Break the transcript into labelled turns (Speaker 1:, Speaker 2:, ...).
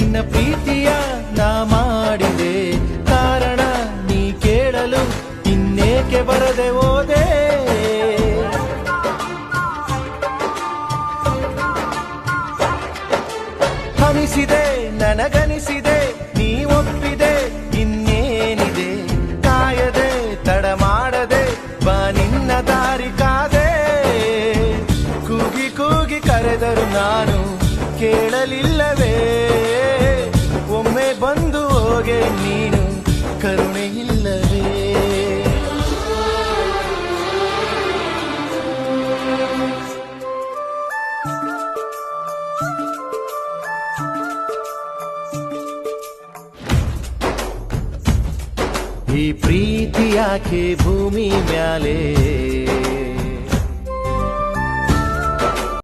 Speaker 1: ನಿನ್ನ ಪ್ರೀತಿಯ ನಾ ಮಾಡಿದೆ ಕಾರಣ ನೀ ಕೇಳಲು ಇನ್ನೇಕೆ ಬರದೆ ಹೋದೆ. ಅನಿಸಿದೆ ನನಗನಿಸಿದೆ ನೀ ಒಪ್ಪಿದೆ ಇನ್ನೇನಿದೆ ಕಾಯದೆ ತಡ ಮಾಡದೆ ಬಾ ನಿನ್ನ ದಾರಿ ಕಾದೆ. ಕೂಗಿ ಕೂಗಿ ಕರೆದರು ನಾನು ಕೇಳಲಿಲ್ಲವೇ ಒಮ್ಮೆ ಬಂದು ಹೋಗೆ ನೀನು ಕರುಣೆ ಇಲ್ಲವೇ. ಈ ಪ್ರೀತಿ ಯಾಕೆ ಭೂಮಿ ಮ್ಯಾಲೆ